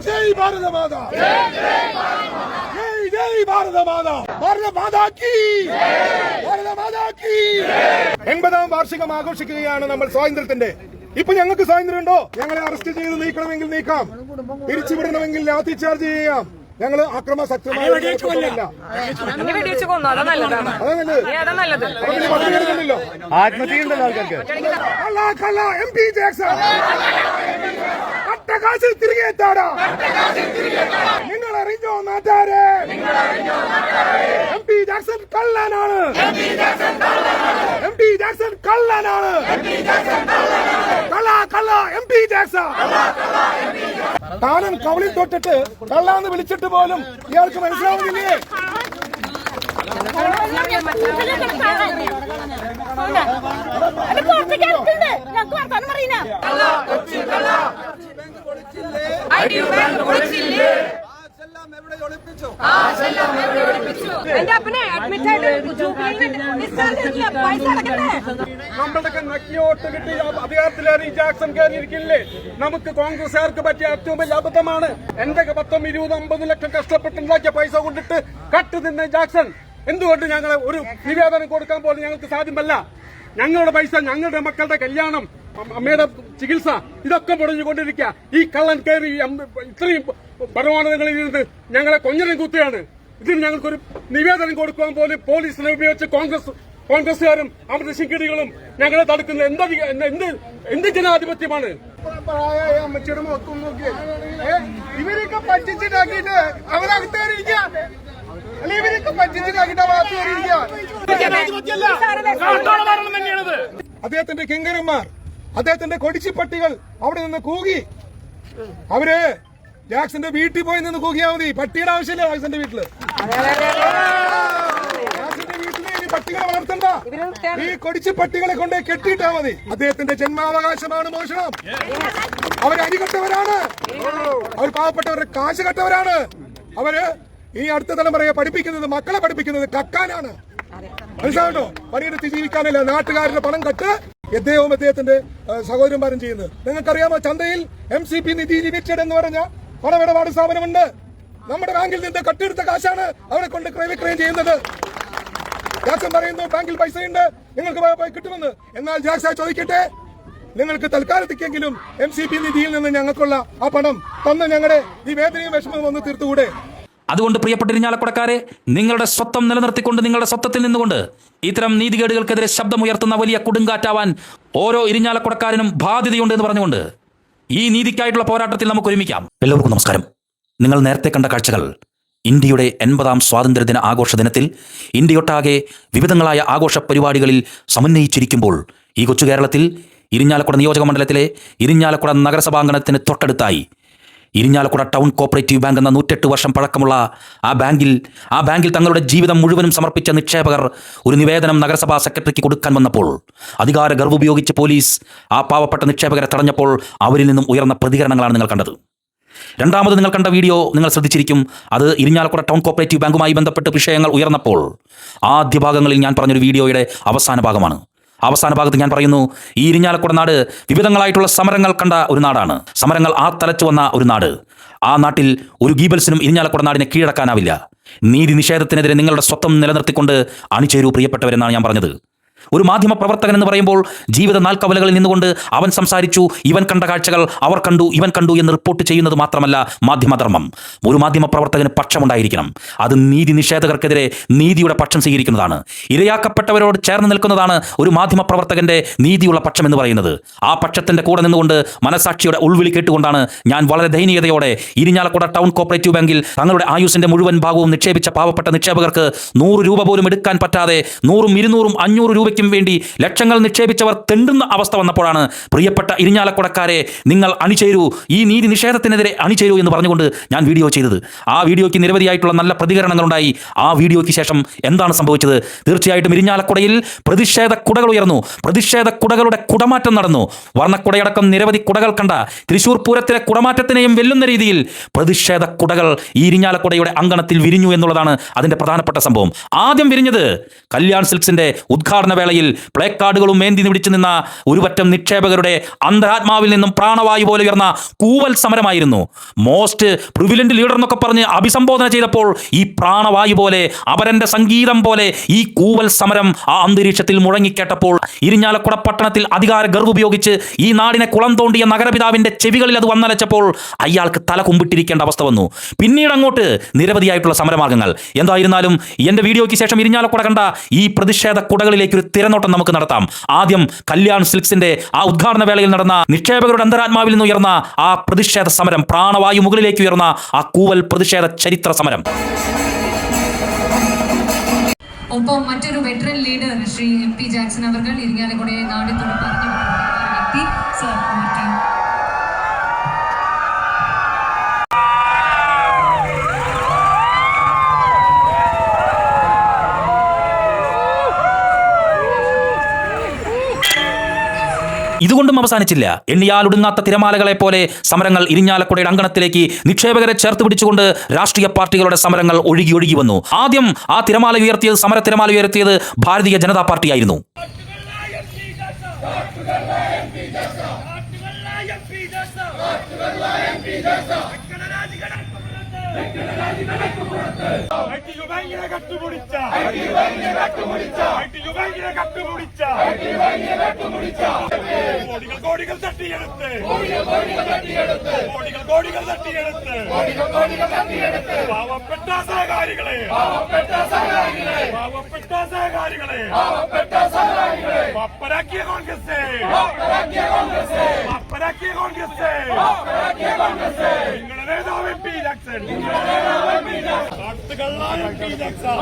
जय भारत माता, जय जय भारत माता, भारत माता की, भारत माता की. 80ാം വാർഷികം ആഘോഷിക്കുകയാണ് നമ്മൾ സ്വാതന്ത്ര്യത്തിന്റെ. ഇപ്പൊ ഞങ്ങൾക്ക് സ്വാതന്ത്ര്യമുണ്ടോ? ഞങ്ങളെ അറസ്റ്റ് ചെയ്ത് നീക്കണമെങ്കിൽ നീക്കാം, പിരിച്ചുവിടണമെങ്കിൽ ലാത്തി ചാർജ് ചെയ്യാം. ഞങ്ങള് അക്രമസക്തമായ ആത്മഹത്യയുണ്ടല്ലോ ആൾക്കാർക്ക്. MP ജാക്സൺ അട്ടകാശിൽ തിരികെ എത്താടാ. നിങ്ങൾ അറിഞ്ഞോ നാട്ടാരെ? MP ജാക്സൺ കള്ളനാണ്, MP ജാക്സൺ കള്ളനാണ്. കള്ള MP ജാക്സൺ. താനും കവളിൽ തൊട്ടിട്ട് കള്ളാന്ന് വിളിച്ചിട്ട് പോലും ഇയാൾക്ക് മനസ്സിലാവുന്നില്ലേ? നമ്മളൊക്കെ നക്കിയോട്ട് കിട്ടി അധികാരത്തിലേറി ജാക്സൺ കയറിയിരിക്കില്ലേ? നമുക്ക് കോൺഗ്രസുകാർക്ക് പറ്റിയ ഏറ്റവും വലിയ അബദ്ധമാണ്. എന്റെ 10, 20, 50 ലക്ഷം കഷ്ടപ്പെട്ടുണ്ടാക്കിയ പൈസ കൊണ്ടിട്ട് കട്ട് തിന്ന ജാക്സൺ എന്തുകൊണ്ട് ഞങ്ങളെ ഒരു നിവേദനം കൊടുക്കാൻ പോലും ഞങ്ങൾക്ക് സാധ്യമല്ല. ഞങ്ങളുടെ പൈസ, ഞങ്ങളുടെ മക്കളുടെ കല്യാണം, അമ്മയുടെ ചികിത്സ, ഇതൊക്കെ പൊടിഞ്ഞുകൊണ്ടിരിക്കുക. ഈ കള്ളൻ കയറി ഇത്രയും പരമാണുകളിൽ ഇരുന്ന് ഞങ്ങളെ കൊഞ്ഞനം കുത്തുകയാണ്. ഇതിന് ഞങ്ങൾക്കൊരു നിവേദനം കൊടുക്കാൻ പോലും പോലീസിനെ ഉപയോഗിച്ച് കോൺഗ്രസുകാരും അമൃത ശിങ്കിടികളും ഞങ്ങളെ തടുക്കുന്ന എന്ത് ജനാധിപത്യമാണ്? അമ്മച്ചിയുടെ മുഖത്തും നോക്കി ഇവരൊക്കെ പറ്റിച്ചിട്ടാക്കിയിട്ട് അവരകത്തേറിയിരിക്കുക, അല്ലെ ഇവരൊക്കെ പറ്റിച്ചിട്ടാക്കിയിട്ട് തന്നെയാണത്. അദ്ദേഹത്തിന്റെ കിങ്കരന്മാർ, അദ്ദേഹത്തിന്റെ കൊടിച്ചിപ്പട്ടികൾ അവിടെ നിന്ന് കൂകി. അവര് ജാക്സന്റെ വീട്ടിൽ പോയി നിന്ന് കൂകിയാൽ മതി. പട്ടിയുടെ ആവശ്യമില്ല ജാക്സന്റെ വീട്ടില്. ജാക്സന്റെ വീട്ടിൽ ഇനി പട്ടികളെ വളർത്തണ്ട, ഈ കൊടിച്ചു പട്ടികളെ കൊണ്ട് കെട്ടിയിട്ടാ മതി. അദ്ദേഹത്തിന്റെ ജന്മാവകാശമാണ് മോഷണം. അവർ അരികെട്ടവരാണ്, അവർ പാവപ്പെട്ടവരുടെ കാശ് കെട്ടവരാണ്. അവര് ഈ അടുത്ത തലമുറയെ പഠിപ്പിക്കുന്നത്, മക്കളെ പഠിപ്പിക്കുന്നത് കക്കാനാണ്. മനസ്സിലാവട്ടോ? പണിയെടുത്ത് ജീവിക്കാനല്ല, നാട്ടുകാരുടെ പണം കട്ട് അദ്ദേഹവും അദ്ദേഹത്തിന്റെ സഹോദരന്മാരും ചെയ്യുന്നത്. നിങ്ങൾക്കറിയാമോ, ചന്തയിൽ MCP നിധി ലിമിറ്റഡ് എന്ന് പറഞ്ഞ പണമിടപാട് സ്ഥാപനമുണ്ട്. നമ്മുടെ ബാങ്കിൽ നിന്ന് കട്ടെടുത്ത കാശാണ് അവരെ കൊണ്ട് ക്രയവിക്രയം ചെയ്യുന്നത്. ജാക്സൺ പറയുന്നു ബാങ്കിൽ പൈസയുണ്ട്, നിങ്ങൾക്ക് പോയി കിട്ടുമെന്ന്. എന്നാൽ ജാക്സൺ ചോദിക്കട്ടെ, നിങ്ങൾക്ക് തൽക്കാലത്തേക്കെങ്കിലും MCP നിധിയിൽ നിന്ന് ഞങ്ങൾക്കുള്ള ആ പണം തന്ന് ഞങ്ങളുടെ ഈ വേദനയും വിഷമവും ഒന്ന് തീർത്തുകൂടെ? അതുകൊണ്ട് പ്രിയപ്പെട്ട ഇരിഞ്ഞാലക്കുടക്കാരെ, നിങ്ങളുടെ സ്വത്വം നിലനിർത്തിക്കൊണ്ട്, നിങ്ങളുടെ സ്വത്വത്തിൽ നിന്നുകൊണ്ട് ഇത്തരം നീതികേടുകൾക്കെതിരെ ശബ്ദമുയർത്തുന്ന വലിയ കൊടുങ്കാറ്റാവാൻ ഓരോ ഇരിഞ്ഞാലക്കുടക്കാരനും ബാധ്യതയുണ്ട് എന്ന് പറഞ്ഞുകൊണ്ട് ഈ നീതിക്കായിട്ടുള്ള പോരാട്ടത്തിൽ നമുക്ക് ഒരുമിക്കാം. എല്ലാവർക്കും നമസ്കാരം. നിങ്ങൾ നേരത്തെ കണ്ട കാഴ്ചകൾ ഇന്ത്യയുടെ 80ാം സ്വാതന്ത്ര്യദിന ആഘോഷ ദിനത്തിൽ ഇന്ത്യയൊട്ടാകെ വിവിധങ്ങളായ ആഘോഷ പരിപാടികളിൽ സമന്വയിച്ചിരിക്കുമ്പോൾ ഈ കൊച്ചു കേരളത്തിൽ ഇരിഞ്ഞാലക്കുട നിയോജക മണ്ഡലത്തിലെ ഇരിഞ്ഞാലക്കുട നഗരസഭാംഗണത്തിന് തൊട്ടടുത്തായി ഇരിഞ്ഞാലക്കുട ടൗൺ കോപ്പറേറ്റീവ് ബാങ്ക് എന്ന 108 വർഷം പഴക്കമുള്ള ആ ബാങ്കിൽ തങ്ങളുടെ ജീവിതം മുഴുവനും സമർപ്പിച്ച നിക്ഷേപകർ ഒരു നിവേദനം നഗരസഭാ സെക്രട്ടറിക്ക് കൊടുക്കാൻ വന്നപ്പോൾ അധികാര ഗർവ് ഉപയോഗിച്ച് പോലീസ് ആ പാവപ്പെട്ട നിക്ഷേപകരെ തടഞ്ഞപ്പോൾ അവരിൽ നിന്നും ഉയർന്ന പ്രതികരണങ്ങളാണ് നിങ്ങൾ കണ്ടത്. രണ്ടാമത് നിങ്ങൾ കണ്ട വീഡിയോ നിങ്ങൾ ശ്രദ്ധിച്ചിരിക്കും. അത് ഇരിഞ്ഞാലക്കുട ടൗൺ കോപ്പറേറ്റീവ് ബാങ്കുമായി ബന്ധപ്പെട്ട് വിഷയങ്ങൾ ഉയർന്നപ്പോൾ ആദ്യ ഭാഗങ്ങളിൽ ഞാൻ പറഞ്ഞൊരു വീഡിയോയുടെ അവസാന ഭാഗമാണ്. അവസാന ഭാഗത്ത് ഞാൻ പറയുന്നു, ഈ ഇരിഞ്ഞാലക്കുട നാട് വിവിധങ്ങളായിട്ടുള്ള സമരങ്ങൾ കണ്ട ഒരു നാടാണ്. സമരങ്ങൾ തലച്ചു വന്ന ഒരു നാട്. ആ നാട്ടിൽ ഒരു ഗീബൽസിനും ഇരിഞ്ഞാലക്കുട നാടിനെ കീഴടക്കാനാവില്ല. നീതി നിഷേധത്തിനെതിരെ നിങ്ങളുടെ സ്വത്വം നിലനിർത്തിക്കൊണ്ട് അണിചേരൂ പ്രിയപ്പെട്ടവരെന്നാണ് ഞാൻ പറഞ്ഞത്. ഒരു മാധ്യമ പ്രവർത്തകൻ എന്ന് പറയുമ്പോൾ ജീവിത നാൽക്കവലകളിൽ നിന്നുകൊണ്ട് അവൻ സംസാരിച്ചു, ഇവൻ കണ്ട കാഴ്ചകൾ അവർ കണ്ടു, ഇവൻ കണ്ടു എന്ന് റിപ്പോർട്ട് ചെയ്യുന്നത് മാത്രമല്ല മാധ്യമധർമ്മം. ഒരു മാധ്യമ പ്രവർത്തകന് പക്ഷമുണ്ടായിരിക്കണം. അത് നീതി നിഷേധകർക്കെതിരെ നീതിയുടെ പക്ഷം സ്വീകരിക്കുന്നതാണ്. ഇരയാക്കപ്പെട്ടവരോട് ചേർന്ന് നിൽക്കുന്നതാണ് ഒരു മാധ്യമ പ്രവർത്തകന്റെ നീതിയുള്ള പക്ഷം എന്ന് പറയുന്നത്. ആ പക്ഷത്തിന്റെ കൂടെ നിന്നുകൊണ്ട് മനസാക്ഷിയുടെ ഉൾവിളി കേട്ടുകൊണ്ടാണ് ഞാൻ വളരെ ദയനീയതയോടെ ഇരിഞ്ഞാലക്കുട ടൗൺ കോപ്പറേറ്റീവ് ബാങ്കിൽ തങ്ങളുടെ ആയുസിന്റെ മുഴുവൻ ഭാഗവും നിക്ഷേപിച്ച പാവപ്പെട്ട നിക്ഷേപകർക്ക് 100 രൂപ പോലും എടുക്കാൻ പറ്റാതെ 100, 200, 500 രൂപയ്ക്കും വേണ്ടി ലക്ഷങ്ങൾ നിക്ഷേപിച്ചവർ തെണ്ടുന്ന അവസ്ഥ വന്നപ്പോഴാണ് പ്രിയപ്പെട്ട ഇരിഞ്ഞാലക്കുടക്കാരെ, നിങ്ങൾ അണിചേരൂ, ഈ നീതി നിഷേധത്തിനെതിരെ അണിചേരൂ എന്ന് പറഞ്ഞുകൊണ്ട് ഞാൻ വീഡിയോ ചെയ്തത്. ആ വീഡിയോയ്ക്ക് നിരവധിയായിട്ടുള്ള നല്ല പ്രതികരണങ്ങളുണ്ടായി. ആ വീഡിയോയ്ക്ക് ശേഷം എന്താണ് സംഭവിച്ചത്? തീർച്ചയായിട്ടും ഇരിഞ്ഞാലക്കുടയിൽ പ്രതിഷേധ കുടകൾ ഉയർന്നു. പ്രതിഷേധ കുടകളുടെ കുടമാറ്റം നടന്നു. വർണ്ണക്കുടയടക്കം നിരവധി കുടകൾ കണ്ട തൃശൂർ പൂരത്തിലെ കുടമാറ്റത്തിനെയും വെല്ലുന്ന രീതിയിൽ പ്രതിഷേധ കുടകൾ ഈ ഇരിഞ്ഞാലക്കുടയുടെ അങ്കണത്തിൽ വിരിഞ്ഞു എന്നുള്ളതാണ് അതിന്റെ പ്രധാനപ്പെട്ട സംഭവം. ആദ്യം വിരിഞ്ഞത് കല്യാൺ സിൽക്സിന്റെ ഉദ്ഘാടന വേളയിൽ പ്ലേ കാർഡുകളും ഏന്തി പിടിച്ചു നിന്ന ഒരുപറ്റം നിക്ഷേപകരുടെ അന്തരാത്മാവിൽ നിന്നും പ്രാണവായു പോലെ ഉയർന്ന കൂവൽ സമരമായിരുന്നു. മോസ്റ്റ് പ്രിവിലന്റ് ലീഡർ എന്നൊക്കെ പറഞ്ഞ് അഭിസംബോധന ചെയ്തപ്പോൾ ഈ പ്രാണവായു പോലെ അപരന്റെ സംഗീതം പോലെ ഈ കൂവൽ സമരം ആ അന്തരീക്ഷത്തിൽ മുഴങ്ങിക്കേട്ടപ്പോൾ ഇരിഞ്ഞാലക്കുട പട്ടണത്തിൽ അധികാര ഗർവ് ഉപയോഗിച്ച് ഈ നാടിനെ കുളം തോണ്ടിയ നഗരപിതാവിന്റെ ചെവികളിൽ അത് വന്നലച്ചപ്പോൾ അയാൾക്ക് തല കുമ്പിട്ടിരിക്കേണ്ട അവസ്ഥ വന്നു. പിന്നീട് അങ്ങോട്ട് നിരവധിയായിട്ടുള്ള സമരമാർഗങ്ങൾ. എന്തായിരുന്നാലും എന്റെ വീഡിയോയ്ക്ക് ശേഷം ഇരിഞ്ഞാലക്കുട കണ്ട ഈ പ്രതിഷേധ കുടകളിലേക്ക് ഒരു തിരനോട്ടം നമുക്ക് നടത്താം. ആദ്യം കല്യാൺ സിൽക്സിന്റെ ആ ഉദ്ഘാടന വേളയിൽ നടന്ന നിക്ഷേപകരുടെ അന്തരാത്മാവിൽ നിന്ന് ഉയർന്ന ആ പ്രതിഷേധ സമരം, പ്രാണവായു മുകളിലേക്ക് ഉയർന്ന ആ കൂവൽ പ്രതിഷേധ ചരിത്ര സമരം. ഒപ്പം മറ്റൊരു veteran leader Shri MP Jackson അവർ ഇരിങ്ങാലക്കുടയെ നാടിനോട് പറഞ്ഞു വ്യക്തി സർ. ഇതുകൊണ്ടും അവസാനിച്ചില്ല. എണ്ണിയാലൊടുങ്ങാത്ത തിരമാലകളെ പോലെ സമരങ്ങൾ ഇരിഞ്ഞാലക്കുടയുടെ അങ്കണത്തിലേക്ക് നിക്ഷേപകരെ ചേർത്ത് പിടിച്ചുകൊണ്ട് രാഷ്ട്രീയ പാർട്ടികളുടെ സമരങ്ങൾ ഒഴുകി വന്നു. ആദ്യം ആ തിരമാല ഉയർത്തിയത്, സമര തിരമാല ഉയർത്തിയത് ഭാരതീയ ജനതാ പാർട്ടിയായിരുന്നു. കോടികൾ തട്ടിയെടുത്ത് പാവപ്പെട്ട സഹകാരികളെ പപ്പരാക്കിയ കോൺഗ്രസ് നിങ്ങളുടെ നേതാവ് MP ജാക്സൺ, കാട്ടുകള്ളായ MP ജാക്സൺ,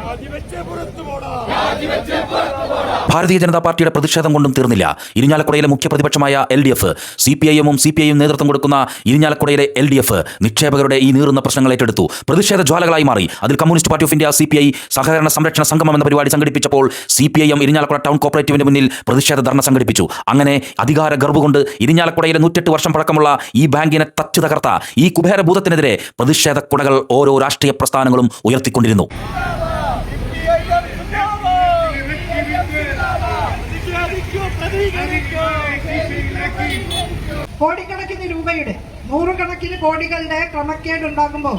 രാജിവെച്ച് പുറത്തു പോടാ. ഭാരതീയ ജനതാ പാർട്ടിയുടെ പ്രതിഷേധം കൊണ്ടും തീർന്നില്ല. ഇരിഞ്ഞാലക്കുടയിലെ മുഖ്യ പ്രതിപക്ഷമായ LDF, CPIM നേതൃത്വം കൊടുക്കുന്ന ഇരിഞ്ഞാലക്കുടയിലെ LDF നിക്ഷേപകരുടെ ഈ നീറുന്ന പ്രശ്നങ്ങൾ ഏറ്റെടുത്തു. പ്രതിഷേധ ജ്വാലകളായി മാറി. അതിൽ communist party of India, CPI സഹകരണ സംരക്ഷണ സംഗമം എന്ന പരിപാടി സംഘടിപ്പിച്ചപ്പോൾ CPIM ഇരിഞ്ഞാലക്കുട ടൗൺ കോപ്പറേറ്റീവിന്റെ മുന്നിൽ പ്രതിഷേധ ധർണ സംഘടിപ്പിച്ചു. അങ്ങനെ അധികാര ഗർവ് കൊണ്ട് ഇരിഞ്ഞാലക്കുടയിലെ 108 വർഷം പഴക്കമുള്ള ഈ ബാങ്കിനെ തച്ചു തകർത്ത ഈ കുബേരഭൂതത്തിനെതിരെ പ്രതിഷേധ കുടകൾ ഓരോ രാഷ്ട്രീയ പ്രസ്ഥാനങ്ങളും ഉയർത്തിക്കൊണ്ടിരുന്നു. കോടിക്കണക്കിന് രൂപയുടെ, നൂറുകണക്കിന് കോടികളുടെ ക്രമക്കേടുണ്ടാകുമ്പോൾ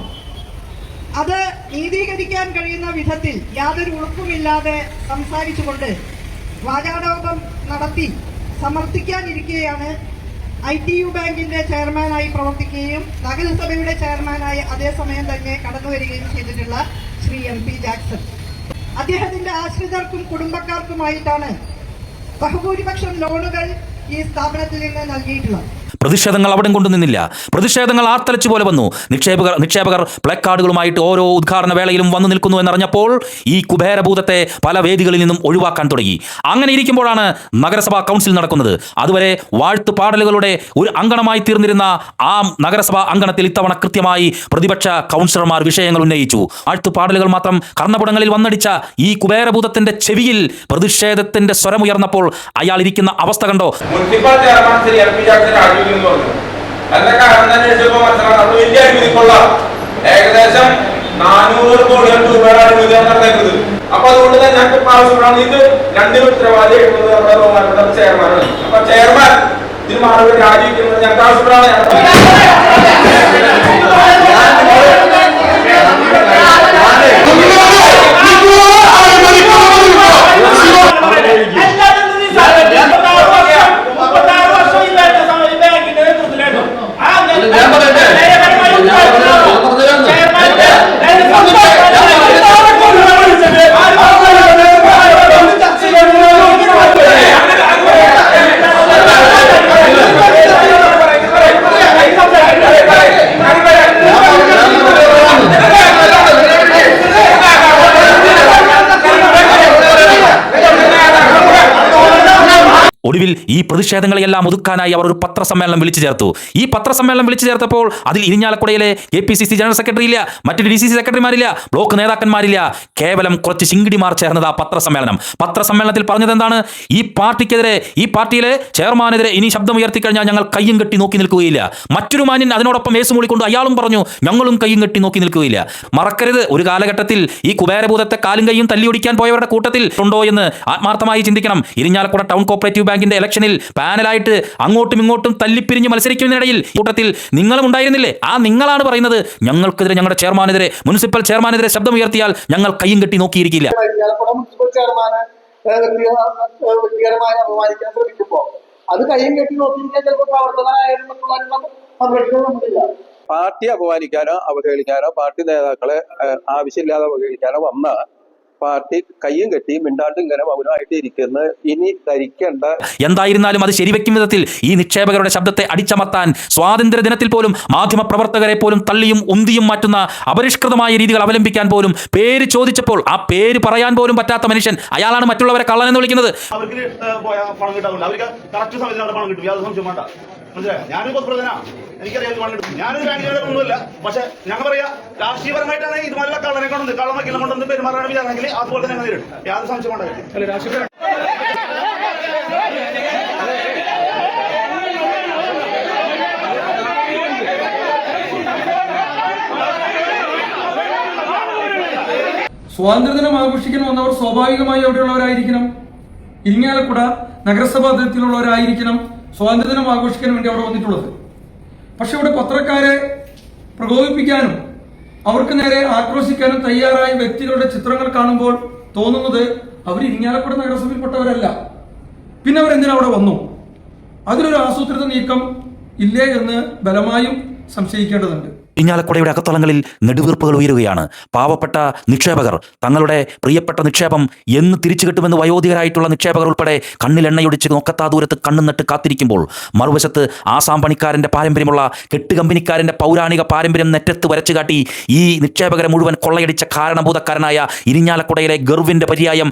അത് നീതീകരിക്കാൻ കഴിയുന്ന വിധത്തിൽ യാതൊരു ഉറപ്പുമില്ലാതെ സംസാരിച്ചുകൊണ്ട് വാചാടോപം നടത്തി സമർത്ഥിക്കാനിരിക്കെയാണ് ITU ബാങ്കിന്റെ ചെയർമാനായി പ്രവർത്തിക്കുകയും നഗരസഭയുടെ ചെയർമാനായി അതേസമയം തന്നെ കടന്നു വരികയും ചെയ്തിട്ടുള്ള ശ്രീ MP ജാക്സൺ. അദ്ദേഹത്തിന്റെ ആശ്രിതർക്കും കുടുംബക്കാർക്കുമായിട്ടാണ് ബഹുഭൂരിപക്ഷം ലോണുകൾ ഈ സ്ഥാപനത്തിൽ നിന്ന് നൽകിയിട്ടുള്ളത്. പ്രതിഷേധങ്ങൾ അവിടെ കൊണ്ടു നിന്നില്ല. പ്രതിഷേധങ്ങൾ ആർത്തലച്ചു പോലെ വന്നു. നിക്ഷേപകർ പ്ലക്കാർഡുകളുമായിട്ട് ഓരോ ഉദ്ഘാടന വേളയിലും വന്നു നിൽക്കുന്നു എന്നറിഞ്ഞപ്പോൾ ഈ കുബേരഭൂതത്തെ പല വേദികളിൽ നിന്നും ഒഴിവാക്കാൻ തുടങ്ങി. അങ്ങനെ ഇരിക്കുമ്പോഴാണ് നഗരസഭാ കൗൺസിൽ നടക്കുന്നത്. അതുവരെ വാഴ്ത്തുപാടലുകളുടെ ഒരു അങ്കണമായി തീർന്നിരുന്ന ആ നഗരസഭാ അങ്കണത്തിൽ ഇത്തവണ കൃത്യമായി പ്രതിപക്ഷ കൗൺസിലർമാർ വിഷയങ്ങൾ ഉന്നയിച്ചു. വാഴ്ത്തുപാടലുകൾ മാത്രം കർണപുടങ്ങളിൽ വന്നടിച്ച ഈ കുബേരഭൂതത്തിന്റെ ചെവിയിൽ പ്രതിഷേധത്തിന്റെ സ്വരമുയർന്നപ്പോൾ അയാൾ ഇരിക്കുന്ന അവസ്ഥ കണ്ടോ? അതിന്റെ കാരണം തന്നെ മനസ്സിലാക്കാം. അത് വലിയ അഴിമതിക്കുള്ള ഏകദേശം 400 കോടി രൂപയുടെ അഴിമതി നടത്തേണ്ടത്. അപ്പൊ അതുകൊണ്ട് തന്നെ ഞങ്ങൾക്ക് ആവശ്യമാണ് ഇത് രണ്ടിനും ഉത്തരവാദിയായിട്ടുള്ളത് നമ്മുടെ ബഹുമാനപ്പെട്ട ചെയർമാനാണ്. അപ്പൊ ചെയർമാൻ ഇതിന് മാറി രാജിവെക്കുന്നത് ഞങ്ങൾക്ക് ആവശ്യമാണ്. ഒടുവിൽ ഈ പ്രതിഷേധങ്ങളെയെല്ലാം ഒതുക്കാനായി അവർ ഒരു പത്രസമ്മേളനം വിളിച്ചു ചേർത്തു. ഈ പത്രസമ്മേളനം വിളിച്ചു ചേർത്തപ്പോൾ അതിൽ ഇരിഞ്ഞാലക്കുടയിലെ KPCC ജനറൽ സെക്രട്ടറി ഇല്ല, മറ്റൊരു DCC സെക്രട്ടറിമാരില്ല, ബ്ലോക്ക് നേതാക്കന്മാരില്ല, കേവലം കുറച്ച് ശിങ്കിടിമാർ ചേർന്നത് ആ പത്രസമ്മേളനത്തിൽ പറഞ്ഞത് എന്താണ്? ഈ പാർട്ടിക്കെതിരെ, ഈ പാർട്ടിയിലെ ചെയർമാനെതിരെ ഇനി ശബ്ദമുയർത്തി കഴിഞ്ഞാൽ ഞങ്ങൾ കയ്യും കെട്ടി നോക്കി നിൽക്കുകയില്ല. മറ്റൊരു മാന്യൻ അതിനോടൊപ്പം വേസുമൂളിക്കൊണ്ട് അയാളും പറഞ്ഞു ഞങ്ങളും കയ്യും കെട്ടി നോക്കി നിൽക്കുകയില്ല. മറക്കരുത്, ഒരു കാലഘട്ടത്തിൽ ഈ കുബേരഭൂതത്തെ കാലും കയ്യും തല്ലിയൊടിക്കാൻ പോയവരുടെ കൂട്ടത്തിൽ ഉണ്ടോ എന്ന് ആത്മാർത്ഥമായി ചിന്തിക്കണം. ഇരിഞ്ഞാലക്കുട ടൗൺ കോപ്പറേറ്റീവ് ബാങ്കിന്റെ ഇലക്ഷനിൽ പാനലായിട്ട് അങ്ങോട്ടും ഇങ്ങോട്ടും തല്ലിപ്പിരിഞ്ഞ് മത്സരിക്കുന്നതിനിടയിൽ കൂട്ടത്തിൽ നിങ്ങളും ഉണ്ടായിരുന്നില്ലേ? ആ നിങ്ങളാണ് പറയുന്നത് ഞങ്ങൾക്കെതിരെ, ഞങ്ങളുടെ ചെയർമാനെതിരെ, മുനിസിപ്പൽ ചെയർമാനെതിരെ ശബ്ദമുയർത്തിയാൽ ഞങ്ങൾ കയ്യും കെട്ടി നോക്കിയിരിക്കില്ല. മുനിസിപ്പൽ ചെയർമാനെ വ്യക്തിപരമായി അപമാനിക്കാൻ ശ്രമിക്കുമ്പോൾ അത് കയ്യും കെട്ടി നോക്കിയിരിക്കാൻ ചിലപ്പോൾ പ്രവർത്തകരായാലും മറ്റുള്ള പാർട്ടി അപമാനിക്കാനോ അവഹേളിക്കാനോ പാർട്ടി നേതാക്കളെ ആവശ്യമില്ലാതെ അവഹേളിക്കാനോ വന്ന പാർട്ടി കയ്യും കെട്ടി മിണ്ടാണ്ട് ഇങ്ങനെ മൗനമായിട്ട് ഇരിക്കുന്ന ഇനി ധരിക്കേണ്ട. എന്തായിരുന്നാലും അത് ശരിവെക്കും വിധത്തിൽ ഈ നിക്ഷേപകരുടെ ശബ്ദത്തെ അടിച്ചമർത്താൻ സ്വാതന്ത്ര്യ ദിനത്തിൽ പോലും മാധ്യമ പ്രവർത്തകരെ പോലും തള്ളിയും ഉന്തിയും മാറ്റുന്ന അപരിഷ്കൃതമായ രീതികൾ അവലംബിക്കാൻ പോലും പേര് ചോദിച്ചപ്പോൾ ആ പേര് പറയാൻ പോലും പറ്റാത്ത മനുഷ്യൻ, അയാളാണ് മറ്റുള്ളവരെ കള്ളനെന്ന് വിളിക്കുന്നത്. അവർക്ക് പണം കിട്ടാറുണ്ട്, അവർക്ക് കറക്റ്റ് സമയത്തിന് അവിടെ പണം കിട്ടും, യാതൊരു സംശയം വേണ്ട. മനസ്സിലായോ? ഞാനൊരു പൊതുപ്രധാനാ, എനിക്കറിയാം പണം കിട്ടും. ഞാനൊരു ബാങ്കിലെ ഒന്നുമില്ല, പക്ഷെ ഞങ്ങൾ പറയാ രാഷ്ട്രീയപരമായിട്ടാണ് ഇത് നല്ല കള്ളനെ കൊണ്ടു കള്ളമക്കിലും കൊണ്ടൊന്ന് പെരുമാറാൻ വിചാരമെങ്കിൽ അതുപോലെ തന്നെ ഞങ്ങൾ നേരിടും, യാതൊരു സംശയം വേണ്ട. സ്വാതന്ത്ര്യദിനം ആഘോഷിക്കാൻ വന്നവർ സ്വാഭാവികമായി എവിടെയുള്ളവരായിരിക്കണം? ഇരിങ്ങാലക്കുട നഗരസഭാ അതിർത്തിയിലുള്ളവരായിരിക്കണം സ്വാതന്ത്ര്യദിനം ആഘോഷിക്കാൻ വേണ്ടി അവിടെ വന്നിട്ടുള്ളത്. പക്ഷെ ഇവിടെ പത്രക്കാരെ പ്രകോപിപ്പിക്കാനും അവർക്ക് നേരെ ആക്രോശിക്കാനും തയ്യാറായ വ്യക്തികളുടെ ചിത്രങ്ങൾ കാണുമ്പോൾ തോന്നുന്നത് അവർ ഇരിങ്ങാലക്കുട നഗരസഭയിൽപ്പെട്ടവരല്ല. പിന്നെ അവരെന്തിനാ അവിടെ വന്നു? അതിലൊരു ആസൂത്രിത നീക്കം ഇല്ലേ എന്ന് ബലമായും സംശയിക്കേണ്ടതുണ്ട്. ഇരിഞ്ഞാലക്കുടയുടെ അകത്തളങ്ങളിൽ നെടുവീർപ്പുകൾ ഉയരുകയാണ്. പാവപ്പെട്ട നിക്ഷേപകർ തങ്ങളുടെ പ്രിയപ്പെട്ട നിക്ഷേപം എന്ന് തിരിച്ചു കിട്ടുമെന്ന് വയോധികരായിട്ടുള്ള നിക്ഷേപകർ ഉൾപ്പെടെ കണ്ണിൽ എണ്ണയൊടിച്ച് നോക്കത്താ ദൂരത്ത് കണ്ണും നട്ട് കാത്തിരിക്കുമ്പോൾ മറുവശത്ത് ആസാം പണിക്കാരന്റെ പാരമ്പര്യമുള്ള കെട്ടുകമ്പനിക്കാരന്റെ പൗരാണിക പാരമ്പര്യം നെറ്റത്ത് വരച്ചു കാട്ടി ഈ നിക്ഷേപകരെ മുഴുവൻ കൊള്ളയടിച്ച കാരണഭൂതക്കാരനായ ഇരിഞ്ഞാലക്കുടയിലെ ഗർവിന്റെ പര്യായം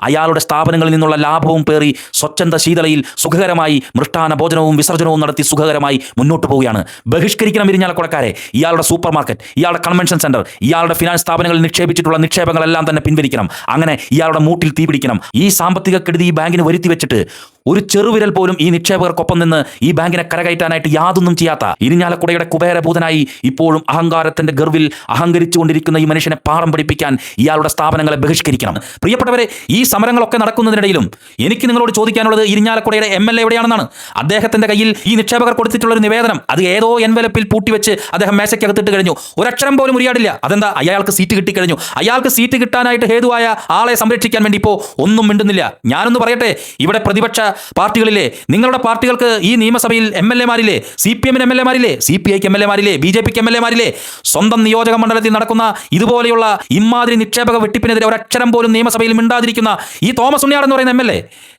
അയാളുടെ സ്ഥാപനങ്ങളിൽ നിന്നുള്ള ലാഭവും പേറി സ്വച്ഛന്ത ശീതളയിൽ സുഖകരമായി മൃഷ്ടാന ഭോജനവും വിസർജനവും നടത്തി സുഖകരമായി മുന്നോട്ട് പോവുകയാണ്. ബഹിഷ്കരിക്കണം ഇരിഞ്ഞാലക്കുടക്കാരെ. ഇയാളുടെ സൂപ്പർ മാർക്കറ്റ്, ഇയാളുടെ കൺവെൻഷൻ സെന്റർ, ഇയാളുടെ ഫിനാൻസ് സ്ഥാപനങ്ങളിൽ നിക്ഷേപിച്ചിട്ടുള്ള നിക്ഷേപങ്ങളെല്ലാം തന്നെ പിൻവലിക്കണം. അങ്ങനെ ഇയാളുടെ മൂട്ടിൽ തീപിടിക്കണം. ഈ സാമ്പത്തിക കെടുതി ഈ ബാങ്കിന് വരുത്തി വെച്ചിട്ട് ഒരു ചെറുവിരൽ പോലും ഈ നിക്ഷേപകർക്കൊപ്പം നിന്ന് ഈ ബാങ്കിനെ കരകയറ്റാനായിട്ട് യാതൊന്നും ചെയ്യാത്ത ഇരിഞ്ഞാലക്കുടയുടെ കുബേരഭൂതനായി ഇപ്പോഴും അഹങ്കാരത്തിന്റെ ഗർവിൽ അഹങ്കരിച്ചുകൊണ്ടിരിക്കുന്ന ഈ മനുഷ്യനെ പാഠം പഠിപ്പിക്കാൻ ഇയാളുടെ സ്ഥാപനങ്ങളെ ബഹിഷ്കരിക്കണം. പ്രിയപ്പെട്ടവരെ, ഈ സമരങ്ങളൊക്കെ നടക്കുന്നതിനിടയിലും എനിക്ക് നിങ്ങളോട് ചോദിക്കാനുള്ളത് ഇരിഞ്ഞാലക്കുടയുടെ MLA എവിടെയാണെന്നാണ്. അദ്ദേഹത്തിന്റെ കയ്യിൽ ഈ നിക്ഷേപകർ കൊടുത്തിട്ടുള്ള ഒരു നിവേദനം അത് ഏതോ എൻവലപ്പിൽ പൂട്ടിവെച്ച് അദ്ദേഹം മേശയ്ക്കകത്തിട്ട് കഴിഞ്ഞു. ഒരക്ഷരം പോലും ഉരിയാടില്ല. അതെന്താ? അയാൾക്ക് സീറ്റ് കിട്ടിക്കഴിഞ്ഞു. അയാൾക്ക് സീറ്റ് കിട്ടാനായിട്ട് ഹേതുവായ ആളെ സംരക്ഷിക്കാൻ വേണ്ടി ഇപ്പോൾ ഒന്നും മിണ്ടുന്നില്ല. ഞാനൊന്ന് പറയട്ടെ, ഇവിടെ പ്രതിപക്ഷ പാർട്ടികളിലെ നിങ്ങളുടെ പാർട്ടികൾക്ക് ഈ നിയമസഭയിൽ MLA-മാരില്ലേ? CPM-ന് MLA-മാരില്ലേ? CPI-ക്ക് MLA-മാരില്ലേ? BJP-ക്ക് MLA-മാരില്ലേ? സ്വന്തം നിയോജക മണ്ഡലത്തിൽ നടക്കുന്ന ഇതുപോലെയുള്ള ഇമാതിരി നിക്ഷേപക വെട്ടിപ്പിനെതിരെ ഒരക്ഷരം പോലും നിയമസഭയിൽ മിണ്ടാതിരിക്കുന്ന ഈ തോമസ് ഉണ്ണിയാട് എന്ന് പറയുന്ന MLA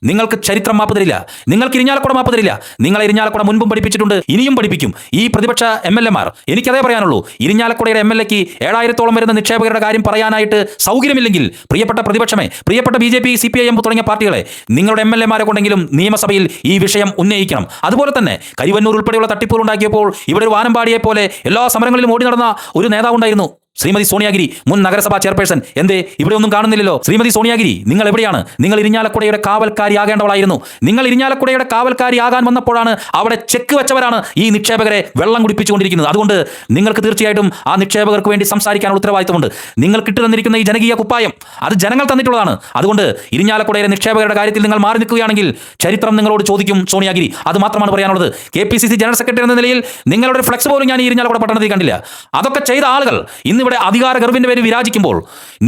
നിങ്ങൾക്ക് ചരിത്രം മാപ്പ് തരില്ല. നിങ്ങൾക്ക് ഇരിഞ്ഞാലക്കുട മാപ്പ് തരില്ല. നിങ്ങളെ ഇരിഞ്ഞാലക്കുട മുൻപും പഠിപ്പിച്ചിട്ടുണ്ട്, ഇനിയും പഠിപ്പിക്കും ഈ പ്രതിപക്ഷ MLA-മാർ. എനിക്കതേ പറയാനുള്ളൂ. ഇരിഞ്ഞാലക്കുടയുടെ MLA-ക്ക് 7000-ഓളം വരുന്ന നിക്ഷേപകരുടെ കാര്യം പറയാനായിട്ട് സൗകര്യമില്ലെങ്കിൽ പ്രിയപ്പെട്ട പ്രതിപക്ഷമേ, പ്രിയപ്പെട്ട BJP, CPIM തുടങ്ങിയ പാർട്ടികളെ, നിങ്ങളുടെ MLA-മാരെ കൊണ്ടെങ്കിലും നിയമസഭയിൽ ഈ വിഷയം ഉന്നയിക്കണം. അതുപോലെ തന്നെ കരിവന്നൂർ ഉൾപ്പെടെയുള്ള തട്ടിപ്പുകൾ ഉണ്ടാക്കിയപ്പോൾ ഇവിടെ ഒരു വാനമ്പാടിയെ പോലെ എല്ലാ സമരങ്ങളിലും ഓടി നടന്ന ഒരു നേതാവുണ്ടായിരുന്നു, ശ്രീമതി സോണിയാഗിരി, മുൻ നഗരസഭാ ചെയർപേഴ്സൺ. എന്തേ ഇവിടെ ഒന്നും കാണുന്നില്ലല്ലോ? ശ്രീമതി സോണിയാഗിരി, നിങ്ങൾ എവിടെയാണ്? നിങ്ങൾ ഇരിഞ്ഞാലക്കുടയുടെ കാവൽക്കാരിയാകേണ്ടവളായിരുന്നു. നിങ്ങൾ ഇരിഞ്ഞാലക്കുടയുടെ കാവൽക്കാരിയാകാൻ വന്നപ്പോഴാണ് അവിടെ ചെക്ക് വെച്ചവരാണ് ഈ നിക്ഷേപകരെ വെള്ളം കുടിപ്പിച്ചുകൊണ്ടിരിക്കുന്നത്. അതുകൊണ്ട് നിങ്ങൾക്ക് തീർച്ചയായിട്ടും ആ നിക്ഷേപകർക്ക് വേണ്ടി സംസാരിക്കാനുള്ള ഉത്തരവാദിത്തമുണ്ട്. നിങ്ങൾ കിട്ടുതന്നിരിക്കുന്ന ഈ ജനകീയ കുപ്പായം അത് ജനങ്ങൾ തന്നിട്ടുള്ളതാണ്. അതുകൊണ്ട് ഇരിഞ്ഞാലക്കുടയിലെ നിക്ഷേപകരുടെ കാര്യത്തിൽ നിങ്ങൾ മാറി നിൽക്കുകയാണെങ്കിൽ ചരിത്രം നിങ്ങളോട് ചോദിക്കും സോണിയാഗിരി. അത് മാത്രമാണ് പറയാനുള്ളത്. KPCC ജനറൽ സെക്രട്ടറി എന്ന നിലയിൽ നിങ്ങളുടെ ഒരു ഫ്ലെക്സ് പോലും ഞാൻ ഈ ഇരിഞ്ഞാലക്കുട പട്ടണത്തിൽ കണ്ടില്ല. അതൊക്കെ ചെയ്ത ആളുകൾ ഇന്ന് ഇവിടെ അധികാര ഗർവിന്റെ പേര് വിരാജിക്കുമ്പോൾ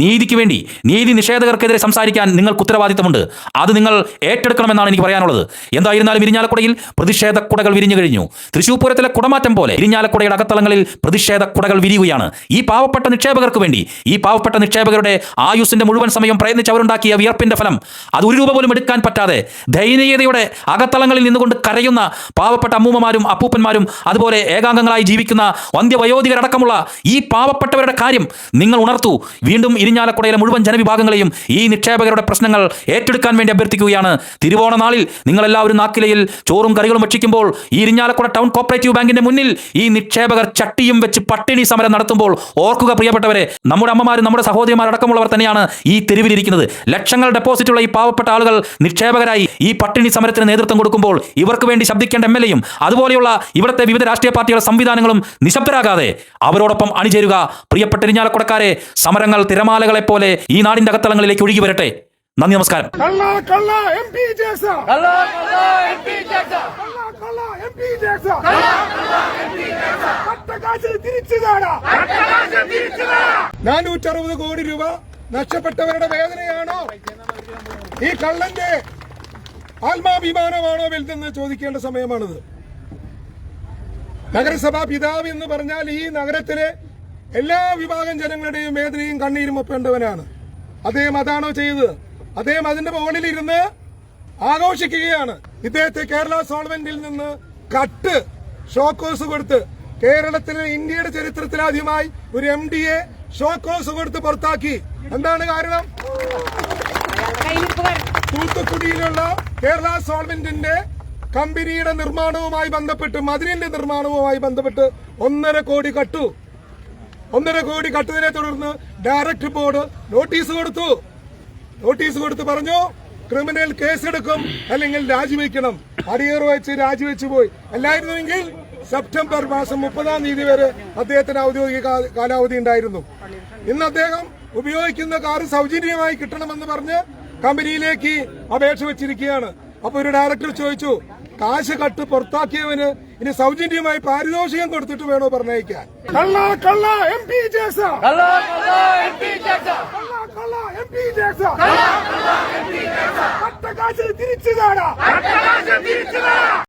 നീതിക്ക് വേണ്ടി, നീതി നിഷേധകർക്കെതിരെ സംസാരിക്കാൻ നിങ്ങൾക്ക് ഉത്തരവാദിത്തമുണ്ട്. അത് നിങ്ങൾ ഏറ്റെടുക്കണമെന്നാണ് എനിക്ക് പറയാനുള്ളത്. എന്തായിരുന്നാലും ഇരിഞ്ഞാലക്കുടയിൽ പ്രതിഷേധ കുടകൾ വിരിഞ്ഞു കഴിഞ്ഞു. തൃശ്ശൂർ പൂരത്തിലെ കുടമാറ്റം പോലെ ഇരിഞ്ഞാലക്കുടയുടെ അകത്തളങ്ങളിൽ പ്രതിഷേധ കുടകൾ വിരിയുകയാണ്. ഈ പാവപ്പെട്ട നിക്ഷേപകർക്ക് വേണ്ടി, ഈ പാവപ്പെട്ട നിക്ഷേപകരുടെ ആയുസിന്റെ മുഴുവൻ സമയം പ്രയത്നിച്ച് അവരുണ്ടാക്കിയ വിയർപ്പിന്റെ ഫലം അത് ഒരു രൂപ പോലും എടുക്കാൻ പറ്റാതെ ദയനീയതയുടെ അകത്തളങ്ങളിൽ നിന്നുകൊണ്ട് കരയുന്ന പാവപ്പെട്ട അമ്മൂമ്മമാരും അപ്പൂപ്പന്മാരും അതുപോലെ ഏകാംഗങ്ങളായി ജീവിക്കുന്ന വന്ധ്യവയോധികരടക്കമുള്ള ഈ പാവപ്പെട്ടവരുടെ നിക്ഷേപകരുടെ കാര്യം നിങ്ങൾ ഉണർത്തു. വീണ്ടും ഇരിഞ്ഞാലക്കുടയിലെ മുഴുവൻ ജനവിഭാഗങ്ങളെയും ഈ നിക്ഷേപകരുടെ പ്രശ്നങ്ങൾ ഏറ്റെടുക്കാൻ വേണ്ടി അഭ്യർത്ഥിക്കുകയാണ്. തിരുവോണ നാളിൽ നിങ്ങളെല്ലാവരും നാക്കിലയിൽ ചോറും കറികളും ഭക്ഷിക്കുമ്പോൾ ഈ ഇരിഞ്ഞാലക്കുട ടൗൺ കോപ്പറേറ്റീവ് ബാങ്കിന്റെ മുന്നിൽ ഈ നിക്ഷേപകർ ചട്ടിയും വെച്ച് പട്ടിണി സമരം നടത്തുമ്പോൾ ഓർക്കുക പ്രിയപ്പെട്ടവരെ, നമ്മുടെ അമ്മമാരും നമ്മുടെ സഹോദരിമാരടക്കമുള്ളവർ തന്നെയാണ് ഈ തെരുവിലിരിക്കുന്നത്. ലക്ഷങ്ങൾ ഡെപ്പോസിറ്റുള്ള ഈ പാവപ്പെട്ട ആളുകൾ നിക്ഷേപകരായി ഈ പട്ടിണി സമരത്തിന് നേതൃത്വം കൊടുക്കുമ്പോൾ ഇവർക്ക് വേണ്ടി ശബ്ദിക്കേണ്ട MLAയും അതുപോലെയുള്ള ഇവിടുത്തെ വിവിധ രാഷ്ട്രീയ പാർട്ടികളുടെ സംവിധാനങ്ങളും നിശബ്ദരാകാതെ അവരോടൊപ്പം അണിചേരുക. പ്രിയപ്പെട്ട ഇരിഞ്ഞാലക്കുടക്കാരെ, സമരങ്ങൾ തിരമാലകളെ പോലെ ഈ നാടിന്റെ അകത്തളങ്ങളിലേക്ക് ഒഴുകി വരട്ടെ. നന്ദി, നമസ്കാരം. $460 കോടി നഷ്ടപ്പെട്ടവരുടെ വേദനയാണോ ഈ കള്ളന്റെ ആത്മാഭിമാനമാണോ വലുതെന്ന് ചോദിക്കേണ്ട സമയമാണിത്. നഗരസഭാ പിതാവ് എന്ന് പറഞ്ഞാൽ ഈ നഗരത്തിലെ എല്ലാ വിഭാഗം ജനങ്ങളുടെയും വേദനയും കണ്ണീരും ഒപ്പേണ്ടവനാണ്. അദ്ദേഹം അതാണോ ചെയ്തത്? അദ്ദേഹം അതിന്റെ മുകളിലിരുന്ന് ആഘോഷിക്കുകയാണ്. ഇദ്ദേഹത്തെ കേരള സോൾവെന്റിൽ നിന്ന് കട്ട് ഷോക്കോസ് കൊടുത്ത് കേരളത്തിലെ ഇന്ത്യയുടെ ചരിത്രത്തിലാദ്യമായി ഒരു MDയെ ഷോക്കോസ് കൊടുത്ത് പുറത്താക്കി. എന്താണ് കാരണം? തൂത്തുക്കുടിയിലുള്ള കേരള സോൾവെന്റിന്റെ കമ്പനിയുടെ നിർമ്മാണവുമായി ബന്ധപ്പെട്ട്, മതിലിന്റെ നിർമ്മാണവുമായി ബന്ധപ്പെട്ട് 1.5 കോടി കട്ടു. 1.5 കോടി കട്ടതിനെ തുടർന്ന് ഡയറക്ടർ ബോർഡ് നോട്ടീസ് കൊടുത്തു പറഞ്ഞു ക്രിമിനൽ കേസെടുക്കും, അല്ലെങ്കിൽ രാജിവെക്കണം. അടിയറ വെച്ച് രാജിവെച്ചു പോയി. അല്ലായിരുന്നുവെങ്കിൽ സെപ്റ്റംബർ മാസം 30-ാം തീയതി വരെ അദ്ദേഹത്തിന് ഔദ്യോഗിക കാലാവധി ഉണ്ടായിരുന്നു. ഇന്ന് അദ്ദേഹം ഉപയോഗിക്കുന്ന കാർ സൗജന്യമായി കിട്ടണമെന്ന് പറഞ്ഞ് കമ്പനിയിലേക്ക് അപേക്ഷ വെച്ചിരിക്കുകയാണ്. അപ്പൊ ഒരു ഡയറക്ടർ ചോദിച്ചു, കാശ് കട്ട് പുറത്താക്കിയവന് ഇനി സൗജന്യമായി പാരിതോഷികം കൊടുത്തിട്ട് വേണോ പറഞ്ഞയക്കാൻ? തിരിച്ചു